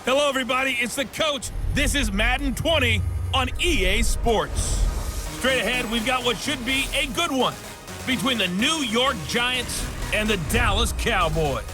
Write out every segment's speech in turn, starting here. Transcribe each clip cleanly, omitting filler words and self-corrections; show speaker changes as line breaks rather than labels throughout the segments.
Hello, everybody. It's the coach. This is Madden 20 on EA Sports. Straight ahead, we've got what should be a good one between the New York Giants and the Dallas Cowboys.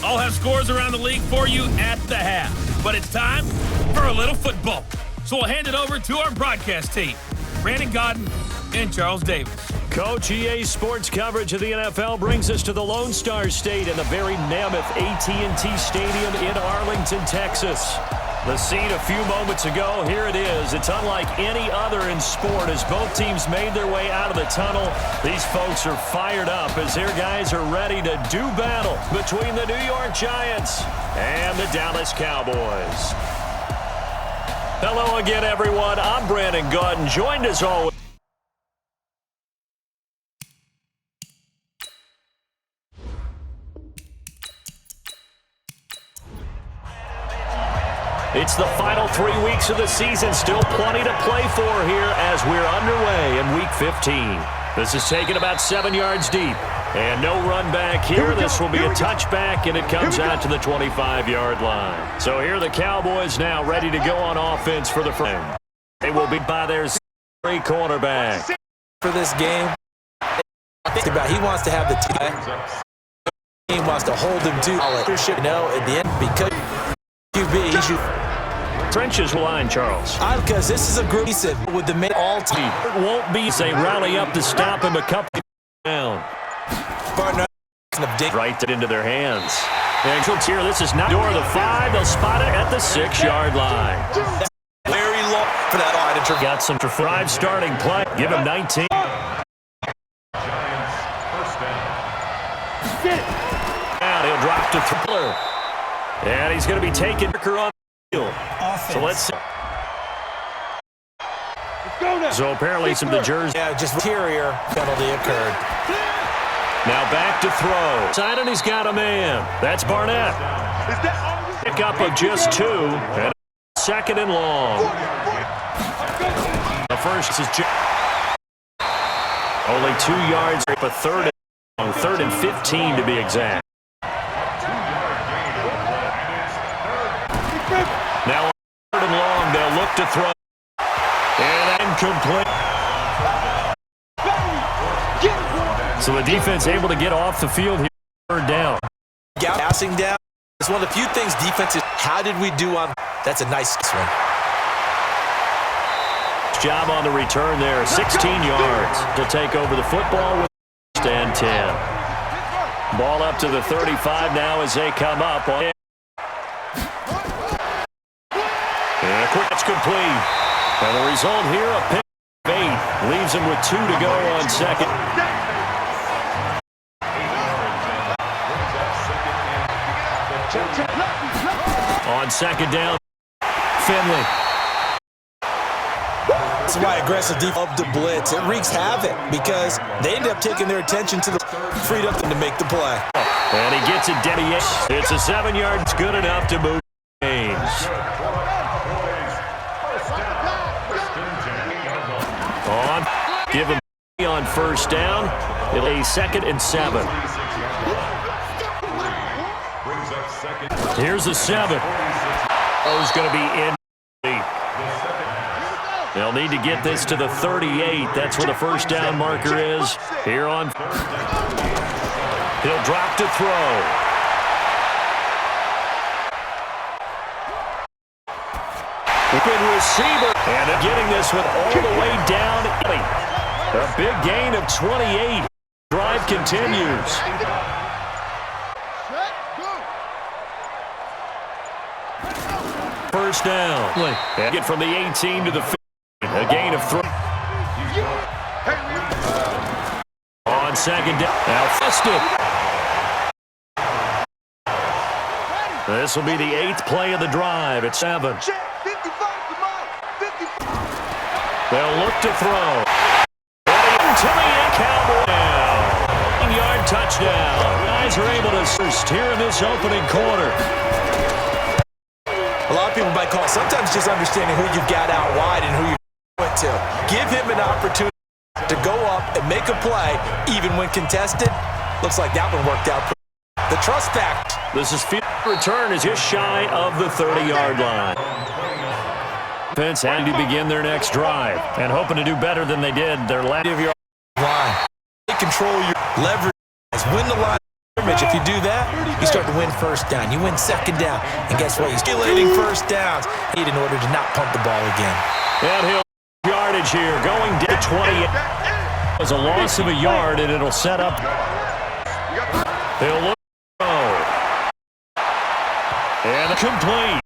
I'll have scores around the league for you at the half, but it's time for a little football. So we'll hand it over to our broadcast team, Brandon Godden and Charles Davis.
Coach, EA Sports coverage of the NFL brings us to the Lone Star State and the very mammoth AT&T Stadium in Arlington, Texas. The scene a few moments ago, here it is. It's unlike any other in sport as both teams made their way out of the tunnel. These folks are fired up as their guys are ready to do battle between the New York Giants and the Dallas Cowboys. Hello again, everyone. I'm Brandon Godden, joined as always. It's the final 3 weeks of the season. Still plenty to play for here as we're underway in Week 15. This is taken about 7 yards deep. And no run back here. This will be a touchback, and it comes out to the 25-yard line. So here are the Cowboys now ready to go on offense for the frame. They will be by their three cornerback.
For this game, he wants to have the team wants to hold him to leadership. You know, at the end, because QB, he should.
Trenches line, Charles.
Because this is a group with the main all team.
It won't be. They rally up to stop him a couple down. Right into their hands. And here, this is not door of the 5. They'll spot it at the 6-yard line.
Very low for that auditor.
Got some drive starting play. Give him 19. And he'll drop to Thriller. And he's going to be taken on the field. So let's see. So apparently some of the jerseys.
Yeah, just interior penalty occurred.
Now back to throw. Side, and he's got a man. That's Barnett. Pick up of just 2. And second and long. The first is only 2 yards, but third and 15 to be exact. Now third and long, they'll look to throw. And incomplete. So the defense able to get off the field here. Third down.
Passing down. It's one of the few things defense is. How did we do on? That's a nice one.
Job on the return there. 16 yards to take over the football with and 10. Ball up to the 35 now as they come up. And a quick catch complete. And the result here, a pick of 8. Leaves him with 2 to go on second. On second down, Finley.
That's why aggressive defense of the blitz. It wreaks havoc because they end up taking their attention to the freed up to make the play.
And he gets it deviation. It's a 7-yard. It's good enough to move games. On. Give him on first down. It'll be 2nd and 7. Here's the 7. O's going to be in. They'll need to get this to the 38. That's where the first down marker is. Here on. He'll drop to throw. Good receiver. And getting this one all the way down. A big gain of 28. Drive continues. First down. And get from the 18 to the 15. A gain of 3. On second down. Now Festive. This will be the 8th play of the drive at 7. They'll look to throw. To the Cowboy now. 9-yard touchdown. Guys are able to first here in this opening quarter.
A lot of people might call it sometimes just understanding who you've got out wide and who you went to. Give him an opportunity to go up and make a play, even when contested. Looks like that one worked out. The trust factor.
This is Return is just shy of the 30-yard line. Defense had to begin their next drive and hoping to do better than they did their last.
Of your line. Control your leverage. Win the line. If you do that, you start to win first down. You win second down. And guess what? You're stimulating first downs in order to not punt the ball again.
Downhill yardage here. Going down 20. It was a loss of a yard, and it'll set up. They'll look. And complete.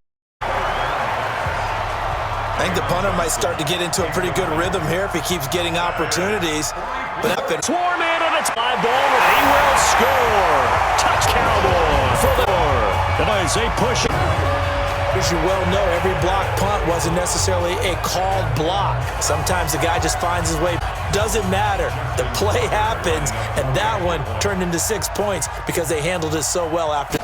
I think the punter might start to get into a pretty good rhythm here if he keeps getting opportunities. But
swarm in on its live ball, and he will score. Touch Cowboys for the score. As they push it.
As you well know, every block punt wasn't necessarily a called block. Sometimes the guy just finds his way. Doesn't matter. The play happens, and that one turned into 6 points because they handled it so well after.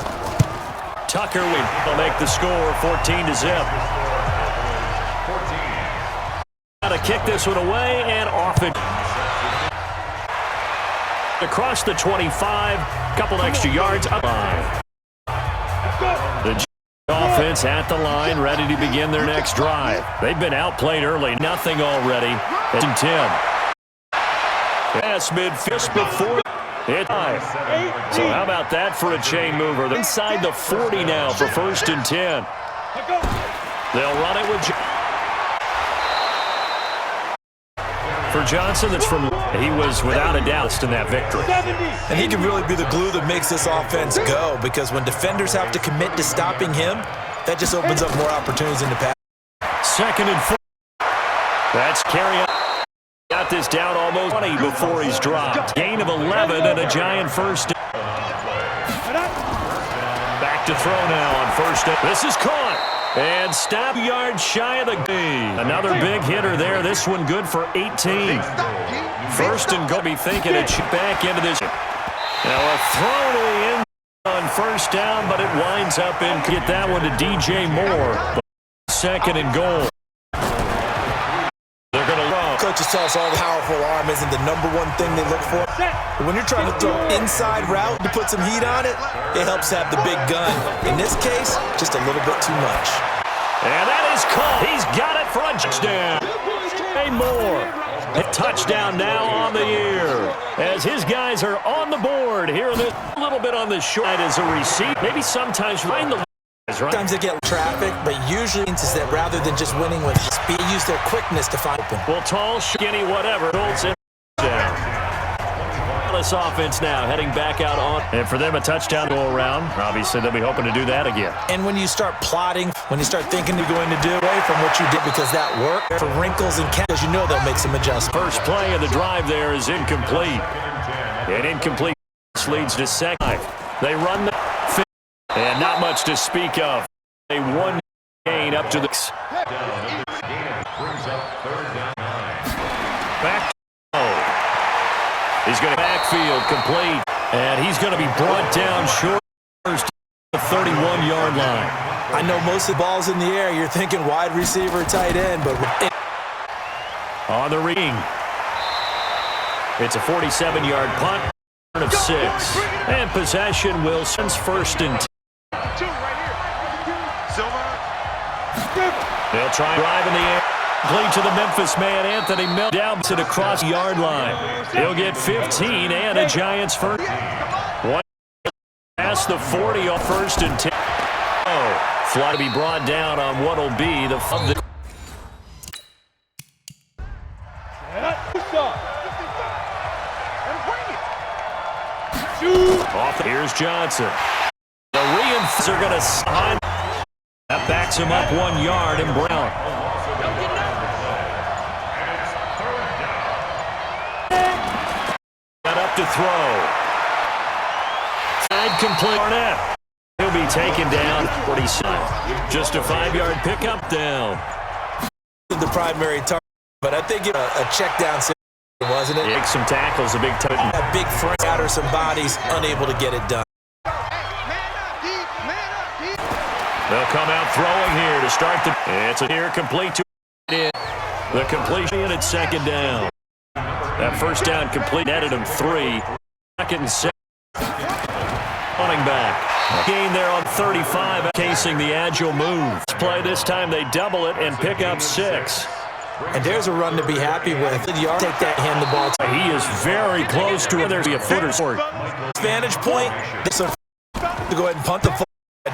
Tucker will make the score 14-0. Got to kick this one away and off it. Across the 25, couple extra yards up line. The offense at the line, ready to begin their next drive. They've been outplayed early, nothing already. It's 10. Yes, mid-fist before it. So how about that for a chain mover? They're inside the 40 now for 1st and 10. They'll run it with for Johnson. That's from he was without a doubt in that victory.
And he can really be the glue that makes this offense go, because when defenders have to commit to stopping him, that just opens up more opportunities in the pass.
2nd and 4. That's carry up. Got this down almost 20 before he's dropped. Gain of 11 and a giant first. Back to throw now on 1st. This is caught. And stop yard shy of the game. Another big hitter there. This one good for 18. 1st and go. Be thinking it should back into this. Now a throw to the end on 1st down, but it winds up in. Get that one to DJ Moore. 2nd and goal. They're going to run.
Coaches tell us all the powerful arm isn't the #1 thing they look for. But when you're trying to throw inside route to put some heat on it, it helps have the big gun. In this case, just a little bit too much.
And that is caught. He's got it for a touchdown. Hey, Moore. A touchdown now on the year. As his guys are on the board here. A little bit on the short as a receiver. Maybe sometimes find the.
Sometimes they get traffic, but usually it's that rather than just winning with speed, they use their quickness to find open.
Well, tall, skinny, whatever. Holds it down. This offense now heading back out on. And for them, a touchdown to go around. Obviously, they'll be hoping to do that again.
And when you start plotting, when you start thinking you're going to do away from what you did because that worked, for wrinkles and catches, you know they'll make some adjustments.
First play of the drive there is incomplete. And incomplete leads to second. They run the. And not much to speak of. A 1 gain up to the. Back. He's going to backfield complete. And he's going to be brought down short to the 31-yard line.
I know most of the balls in the air, you're thinking wide receiver, tight end, but
on the ring. It's a 47-yard punt of 6. And possession, Wilson's 1st and 10. They'll try drive in the air. Complete to the Memphis man, Anthony Miller. Down to the cross yard line. He'll get 15 and a Giants first. One past the 40 on 1st and 10. Oh, fly to be brought down on what will be the. Off. Here's Johnson. The reinforcers are going to sign. That backs him up 1 yard, and Brown. Got up to throw. Side complete. Barnett. He'll be taken down. 47. Just a 5-yard pickup down.
The primary target, but I think a check down, wasn't it?
Make some tackles, a big time.
A big front out or some bodies, unable to get it done.
They'll come out throwing here to start the. It's a here complete to the completion at 2nd down. That 1st down complete netted him 3. 2nd and 7. Running back. Gain there on 35, casing the agile move. Play this time, they double it and pick up 6.
And there's a run to be happy with. Take that, hand the ball.
He is very close to it. There's a footer short.
Vantage point. To go ahead and punt the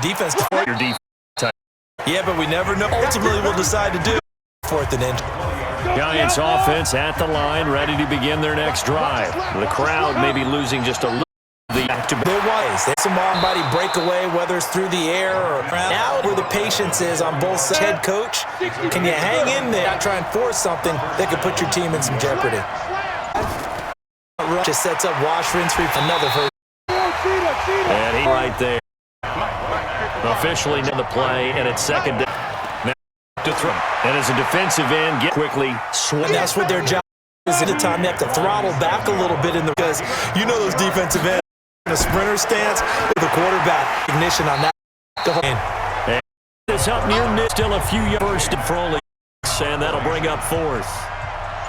defense.
Your defense.
Yeah, but we never know. Ultimately, we'll decide to do 4th and inch.
Giants offense at the line, ready to begin their next drive. The crowd may be losing just a little.
There was. There's some on-body breakaway, whether it's through the air or around. Now where the patience is on both sides. Head coach, can you hang in there, not try and force something that could put your team in some jeopardy? Just sets up wash, rinse, repeat. Another first.
And he right there. Officially in the play, and it's second down. Now to throw. And as a defensive end, get quickly.
And that's what their job is. At the time, they have to throttle back a little bit in the because you know those defensive ends. In a sprinter stance with the quarterback ignition on that.
And it's up near mid, still a few yards to Froley, and that'll bring up 4th.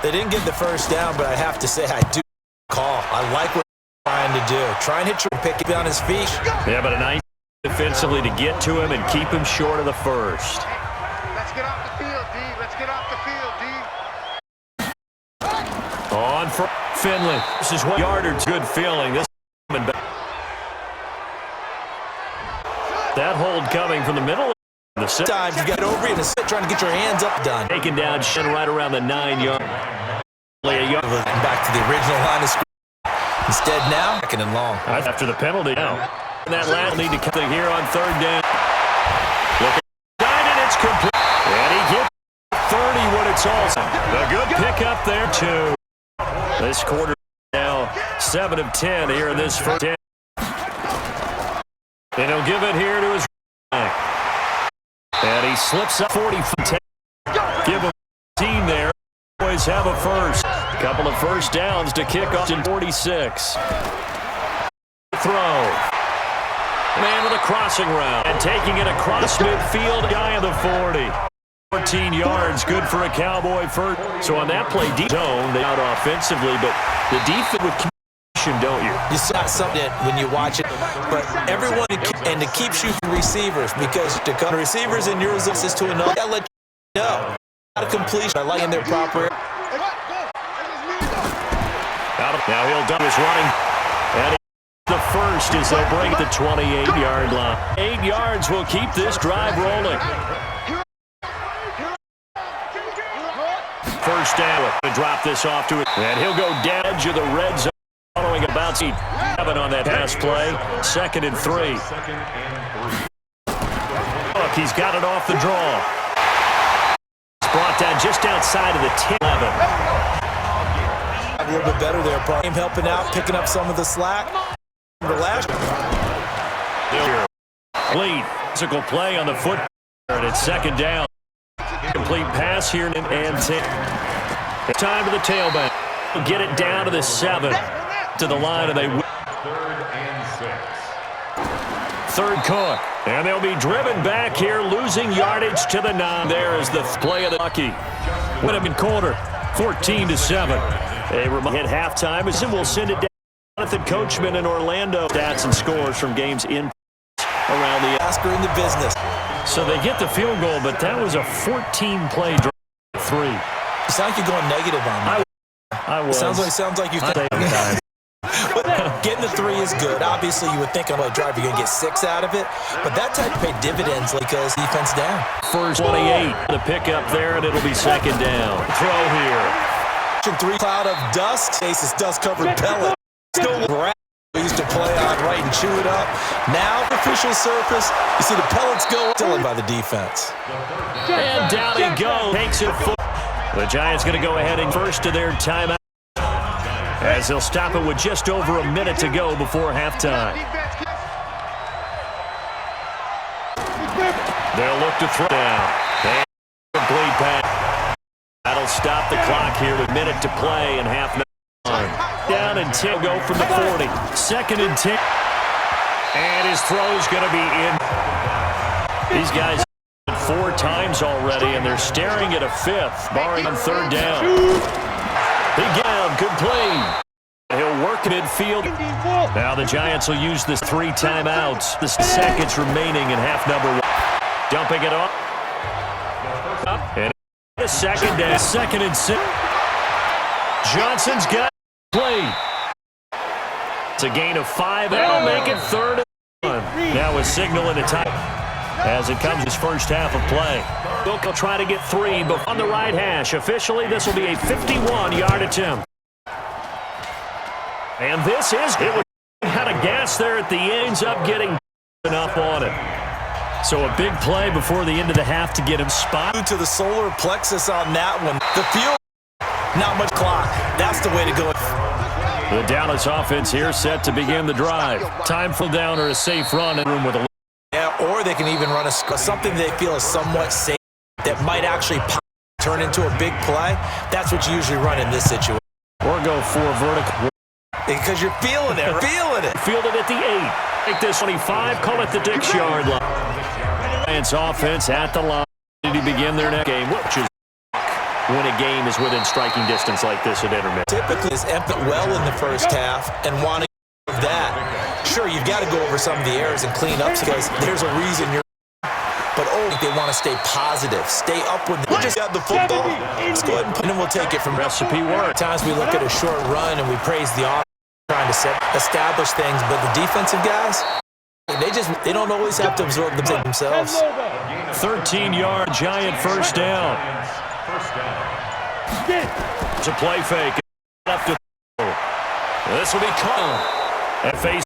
They didn't get the first down, but I have to say I do call. I like what they're trying to do. Try and hit your pick on his feet.
Yeah, but a nice defensively to get to him and keep him short of the first.
Let's get off the field, D. Let's get off the field, D.
On for Finley. This is what yardage. Good feeling. This coming back. That hold coming from the middle. The
time you get over and trying to get your hands up done.
Taken down right around the 9-yard.
Back to the original line of scrimmage. Instead now, 2nd and long.
After the penalty now. And that last need to come here on 3rd down. Look at and it's complete. And he gets 30 when it's all. A good pick up there too. This quarter now 7 of 10 here in this first half. And he'll give it here to his back. And he slips up 40 for 10. Give him 15 there. Cowboys have a first. Couple of first downs to kick off in 46. Throw. Man with a crossing route. And taking it across midfield, guy of the 40. 14 yards, good for a Cowboy first. So on that play, deep zone, they out offensively, but the defense with communication, don't you?
You saw something when you watch it, but everyone and to keep shooting receivers because to come receivers in your zone is to another. I'll let you know. Not a completion. I like in their proper.
Now he'll do his running. And the first is they'll break the 28-yard line. 8 yards will keep this drive rolling. First down. To drop this off to it. And he'll go down edge of the red zone. Following a bouncy 7 on that pass play. 2nd and 3. Look, he's got it off the draw. It's brought down just outside of the 10-11.
A little bit better there, Paul. Helping out, picking up some of the slack.
Complete physical play on the foot, and it's 2nd down. Complete pass here and 10. Time to the tailback. Get it down to the 7. To the line, and they win. 3rd quarter. And they'll be driven back here, losing yardage to the 9. There is the play of the Lucky. Win them in quarter, 14-7. They hit halftime, and we'll send it down. Jonathan Coachman in Orlando. Stats and scores from games in around the
Oscar in the business.
So they get the field goal, but that was a 14-play drive. 3.
You sound like you're going negative on me.
I was.
Sounds like you think. But getting the 3 is good. Obviously, you would think on a drive you're going to get 6 out of it. But that type of pay dividends because defense down.
First 28. The pickup there, and it'll be 2nd down. Throw here.
3 cloud of dust. Faces dust-covered pellet. Still grab. We used to play on right and chew it up. Now, official surface. You see the pellets go still by the defense.
And down he goes. Takes it. The Giants going to go ahead and first to their timeout. As they'll stop it with just over a minute to go before halftime. They'll look to throw down. And complete pass. That'll stop the clock here with a minute to play and half time. Down and 10 go from the 40. 2nd and 10. And his throw's going to be in. These guys 4 times already, and they're staring at a 5th, barring on 3rd down. He got him complete. He'll work work midfield. Now the Giants will use this 3 timeouts. The seconds remaining in half number 1. Dumping it off. And a second down. 2nd and 6. Johnson's got play. It's a gain of 5. That'll make it 3rd and 1. Now a signal in a time as it comes his first half of play. Book will try to get 3, but on the right hash. Officially, this will be a 51-yard attempt. And this is it. Was had a gas there at the end, ends up getting up on it. So a big play before the end of the half to get him spotted.
To the solar plexus on that one. The field, not much clock. That's the way to go.
The Dallas offense here set to begin the drive. Time for down or a safe run in room with a.
Yeah, or they can even run something they feel is somewhat safe that might actually turn into a big play. That's what you usually run in this situation.
Or go for vertical.
Because you're feeling it,
Fielded at the 8. Take this 25, call it the Dick's yard line. Giants offense at the line to begin their next game, which is when a game is within striking distance like this at intermission.
Typically, is emptied well in the first half and wanting that. Sure, you've got to go over some of the errors and clean up because there's a reason you're. But they want to stay positive, stay up with. We just got the football. Let's go ahead and put it. And we'll take it from
recipe work.
Times we look at a short run and we praise the offense trying to establish things, but the defensive guys, they don't always have to absorb them themselves.
13-yard Giant first down. It's a play fake. This will be caught. And face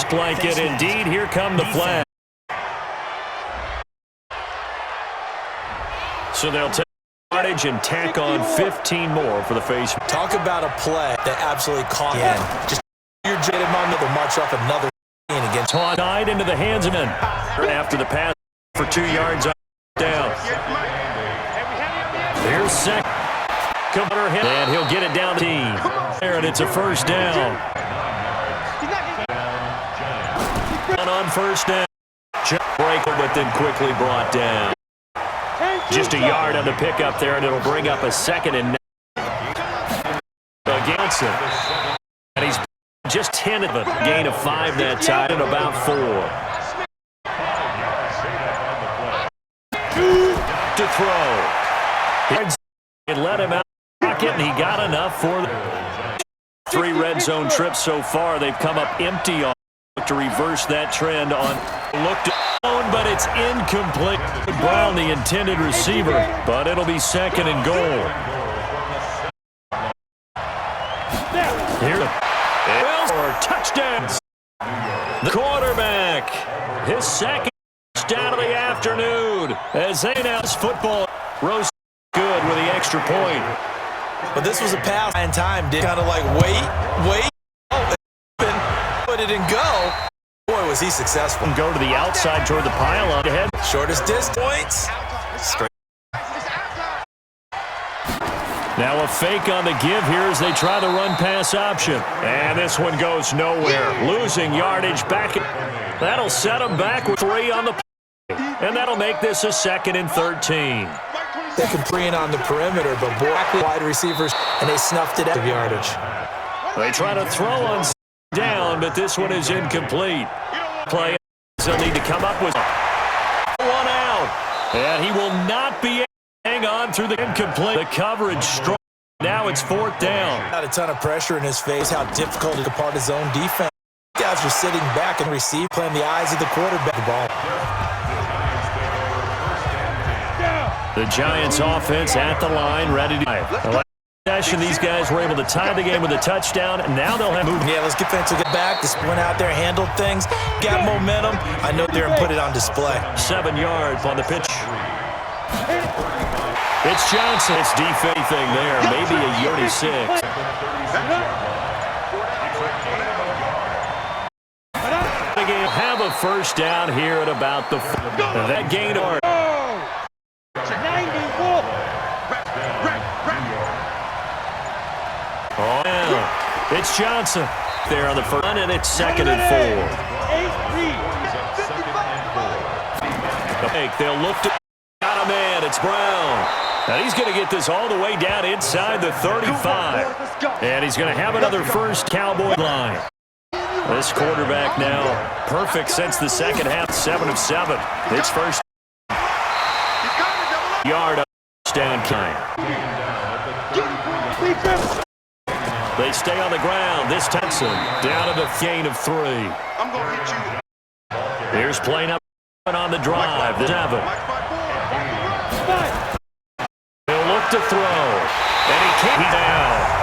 blanket indeed. Here come the flag. So they'll take yardage and tack on 15 more for the face.
Talk about a play that absolutely caught him. Just your jaded moment, they'll march off another against.
Tied into the hands of men after the pass for 2 yards down. Here's second. And he'll get it down to the team. There, and it's a first down. On first down. Break, but then quickly brought down. Just a yard on the pickup there, and it'll bring up a 2nd and 9 against him. And he's just 10 of it. Gain of 5 that time, and about 4. To throw. It let him out of the pocket, and he got enough for the 3 red zone trips so far. They've come up empty on to reverse that trend on looked at, but it's incomplete. Brown, the intended receiver, but it'll be 2nd and goal. Here, or touchdowns. The quarterback, his 2nd touchdown of the afternoon, as they announce football rose good with the extra point.
But this was a pass in time. Did kind of like wait. Put it and go. Boy, was he successful.
Go to the outside toward the pylon ahead.
Shortest distance. Straight.
Now a fake on the give here as they try the run-pass option. And this one goes nowhere. Losing yardage back. That'll set them back with 3 on the play. And that'll make this a 2nd and 13.
They can pre in on the perimeter, but wide receivers, and they snuffed it out of yardage.
They try to throw on down, but this one is incomplete. Play, they'll need to come up with 1 out. And he will not be able to hang on through the incomplete. The coverage strong. Now it's 4th down.
Got a ton of pressure in his face. How difficult to part his own defense. Guys are sitting back and receive, playing the eyes of the quarterback. The ball.
The Giants offense at the line, ready to session. These guys were able to tie the game with a touchdown, and now they'll have moved.
Yeah, let's get back. Just went out there, handled things, got momentum. I know they're and put it on display.
7 yards on the pitch. It's Johnson. It's defense thing there. Maybe a yard 6. Have a first down here at about the that gain of
94.
Oh, yeah. It's Johnson there on the front, and it's 2nd and 4. They'll look to got a man. It's Brown. And he's going to get this all the way down inside the 35. And he's going to have another first Cowboy line. This quarterback now perfect since the second half, 7 of 7. His first yard down time. They stay on the ground. This Texan down at a gain of 3.
I'm going to hit you.
Here's playing up on the drive. The 7. He'll look to throw. And he can't down.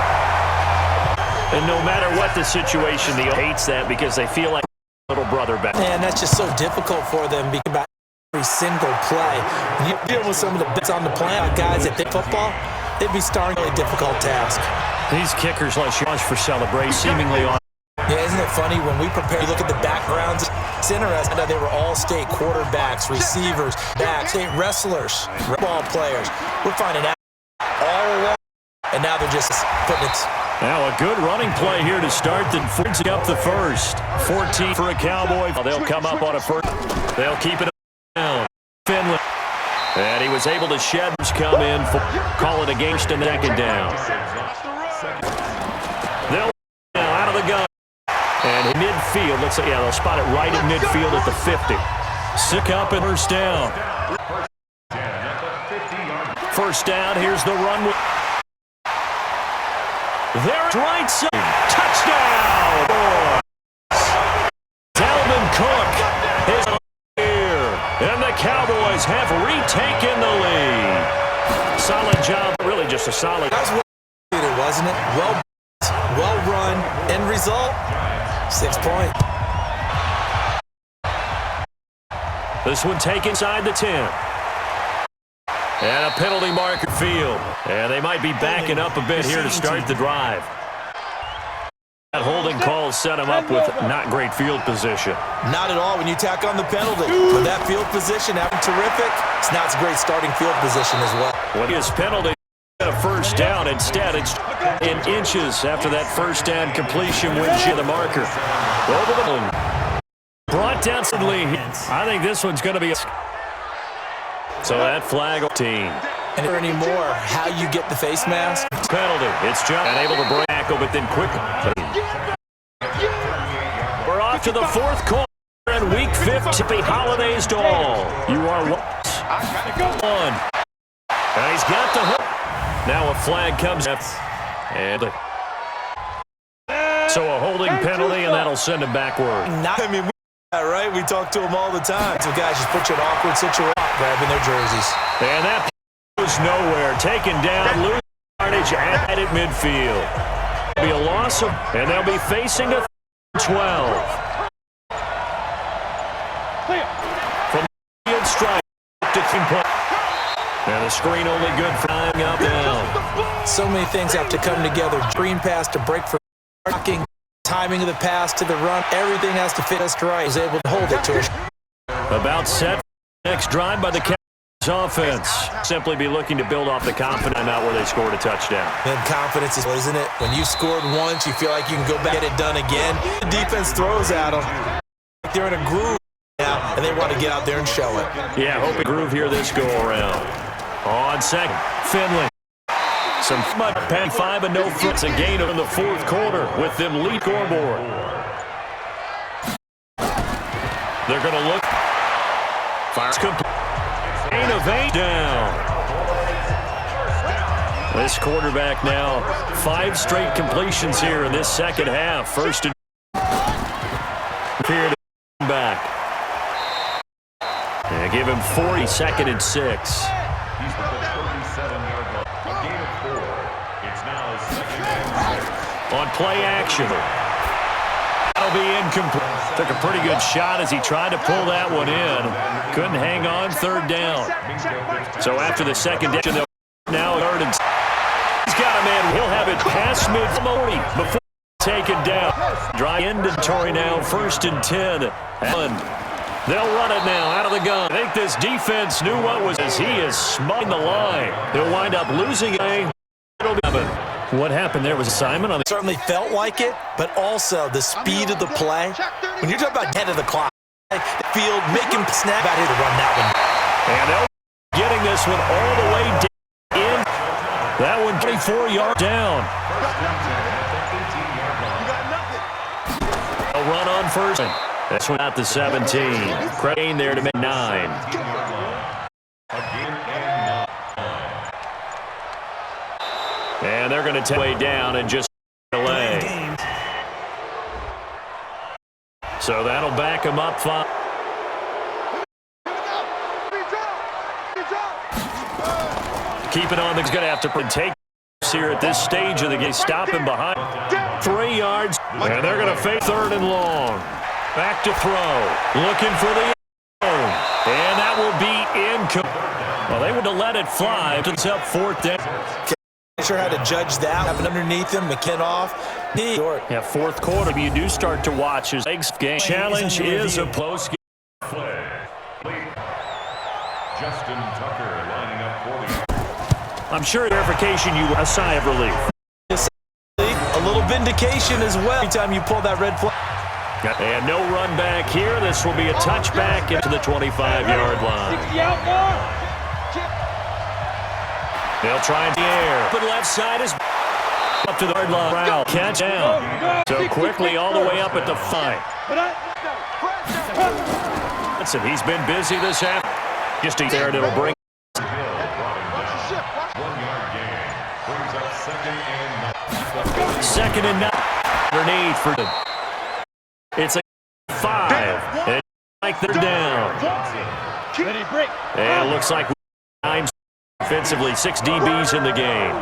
And no matter what the situation, he hates that because they feel like little brother back.
Man, that's just so difficult for them because about every single play. When you're dealing with some of the bits on the planet, guys that think football, it'd be starting a really difficult task.
These kickers like Josh for celebrate seemingly on.
Yeah, isn't it funny when we prepare, you look at the backgrounds, it's interesting that they were all state quarterbacks, receivers, backs, state wrestlers, ball players. We're finding out all along, and now they're just putting it.
Now a good running play here to start that forces up the first. 14 for a Cowboy. They'll come up on a first. They'll keep it down. Finley. And he was able to shed. Come in for call it a game to neck and down. They'll now out of the gun. And in midfield, let's say, yeah, they'll spot it right in midfield at the 50. Sick up and first down. First down, here's the run. There's right side. Touchdown! Dalvin Cook is here. And the Cowboys have retaken the lead. Solid job. Really just a solid.
That was well, wasn't it? Well run. End result, 6 points.
This one taken inside the 10. And a penalty marker field. And they might be backing up a bit here to start the drive. That holding call set him up with not great field position.
Not at all when you tack on the penalty. With that field position, having terrific, now it's a great starting field position as well.
With his penalty, a first down. Instead, it's in inches after that first down completion when the marker. Over the moon. Brought down suddenly. I think this one's going to be a... So that flag team.
And anymore, how you get the face mask?
Penalty. It's just unable to break tackle, but then quick. We're off to the fourth quarter in Week 15. Happy holidays to all. You are one. And he's got the hook. Now a flag comes up. And so a holding penalty, and that'll send him backward.
Right? We talk to them all the time. So guys just put you in an awkward situation, grabbing their jerseys.
And that goes nowhere. Taken down, losing yardage at midfield. It'll be a loss of, and they'll be facing a 12. From the strike to play. And the screen only good for tying up down.
So many things have to come together. Screen pass to break for blocking. Timing of the pass to the run, everything has to fit us right. Was able to hold it to us.
About set. Next drive by the Cowboys offense. Simply be looking to build off the confidence out where they scored a touchdown.
And confidence is, isn't it? When you scored once, you feel like you can go back and get it done again. The defense throws at them. They're in a groove now, and they want to get out there and show it.
Yeah, hope a groove here this go around. On second, Finley. Some mud pan 5 and no foots. A gain in the fourth quarter with them lead scoreboard. They're going to look. Fires complete. Gain of 8 down. This quarterback now 5 straight completions here in this second half. First and period back. Yeah, give him 40, second and 6. On play action. That'll be incomplete. Took a pretty good shot as he tried to pull that one in. Couldn't hang on, third down. So after the second down, they'll now third and... He's got a man. He'll have it past mid-morning before taken down. Dry inventory now, first and 10. And they'll run it now out of the gun. I think this defense knew what was as he is smutting the line. They'll wind up losing a... What happened there was Simon on the...
Certainly felt like it, but also the speed of the play. When you're talking about 10 of the clock, the field, making snap out here to run that one.
And they'll getting this one all the way down 24-yard down. A run on first. That's at the 17. Crane there to make 9. And they're going to take way down and just delay. So that'll back them up 5. Keep it on. He's going to have to take here at this stage of the game. Stop him behind 3 yards. And they're going to fake 3rd and long. Back to throw. Looking for the end zone. And that will be incomplete. Well, they would have let it fly. It's up 4th down.
Sure how to judge that. Happened underneath him. McKinn off.
Yeah, 4th quarter. You do start to watch his legs game. Challenge is a close game.
Justin Tucker lining up for the.
I'm sure verification you a sigh of relief.
A little vindication as well every time you pull that red flag.
And no run back here. This will be a touchback into the 25-yard line. They'll try in the air. But left side is up to the yard line. Route. Catch down. So quickly all the way up at the 5. Listen, he's been busy this half. Just there, and it'll bring.
1 yard gain. Brings up 2nd and 9.
2nd and 9. Underneath for the. It's a 5. And like they're down. And it looks like 9 offensively, 6 DBs in the game.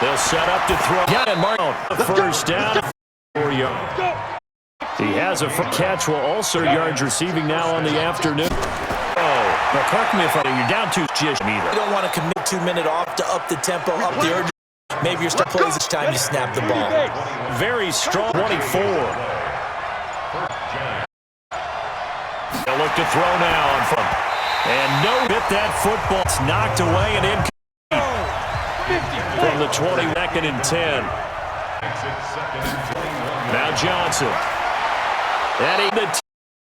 They'll set up to throw. Yeah, and Mark first down. 4 yards. He has a catch while also yards receiving now on the afternoon. Now, correct me if you're down 2 just neither.
You don't want to commit 2-minute off to up the tempo, up the urgency. Maybe your start plays each time you snap the ball.
Very strong 24. They'll look to throw now on front. And no hit that football. It's knocked away and incomplete from the 22nd and 10. Now Johnson. Adding the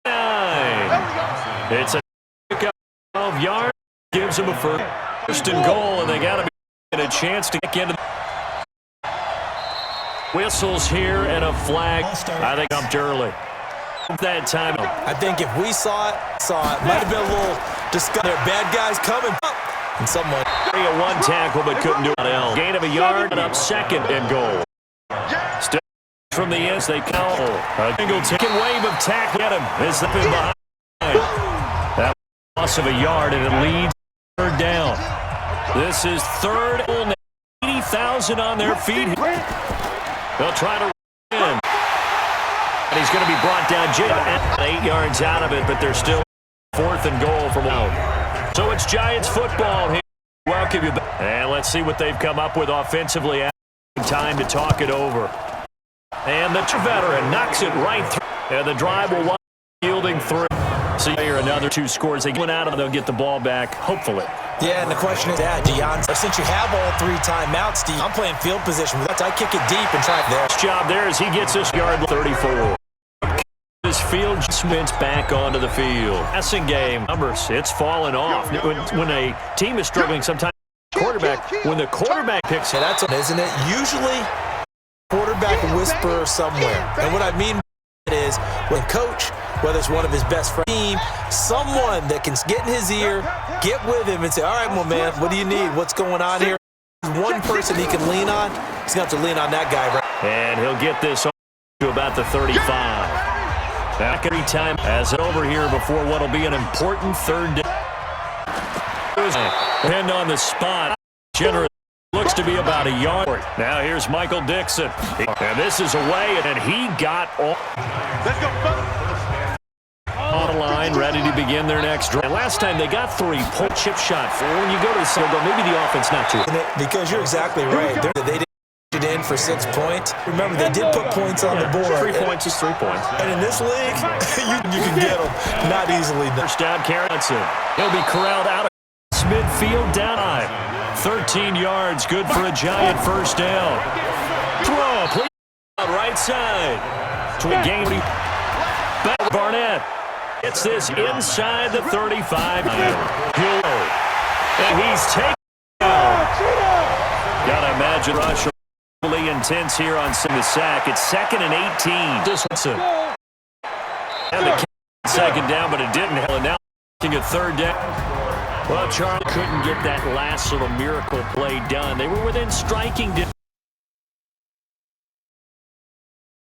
9. It's a 12 yards. Gives him a first and goal, and they got to be a chance to get into the whistles here and a flag. I think jumped early. That time.
I think if we saw it. Might have been a little disgusting. There are bad guys coming up. And someone.
A 1 tackle, but couldn't do it. Gain of a yard, and up 2nd and goal. Still from the ends, they count. A single ticket wave of tackle at him. Is up in behind. That loss of a yard, and it leads 3rd down. This is 3rd and 80,000 on their feet. They'll try to win. And he's going to be brought down 8 yards out of it, but they're still 4th and goal from out. So it's Giants football here. Welcome you back. And let's see what they've come up with offensively. Time to talk it over. And the veteran knocks it right through. And the drive will wind up yielding 3. See here another 2 scores. They went out and they'll get the ball back, hopefully.
Yeah, and the question is, Deion, since you have all 3 timeouts, Steve, I'm playing field position. I kick it deep and try there.
His job there is he gets us yard 34. His field Smith's back onto the field. Passing game numbers, it's fallen off. When a team is struggling, sometimes when the quarterback picks it,
that's isn't it? Usually, quarterback whisperer somewhere. And what I mean is when coach, whether it's one of his best friends, team, someone that can get in his ear, get with him and say, all right, well, man, what do you need? What's going on here? One person he can lean on, he's going to have to lean on that guy. Right?
And he'll get this to about the 35. Back every time as it over here before what will be an important 3rd down. Pinned on the spot. Generous looks to be about a yard. Now here's Michael Dixon. And this is away, and he got all.
Let's go,
On the line, ready to begin their next drive. And last time they got 3-point chip shot. When you go to the side, maybe the offense not too.
Because you're exactly right. They didn't get in for 6 points. Remember, they did put points on the board.
3 points is 3 points.
And in this league, you can get them not easily.
First down, Carrington. He'll be corralled out of midfield down. 13 yards, good for a Giant first down. Throw, please, right side. To a game. Back Barnett. It's this inside the 35. And he's taken down. Gotta imagine rush really intense here on the sack. It's 2nd and 18. Distance. And the second down, but it didn't. And now looking at 3rd down. Well, Charlie couldn't get that last little miracle play done. They were within striking distance.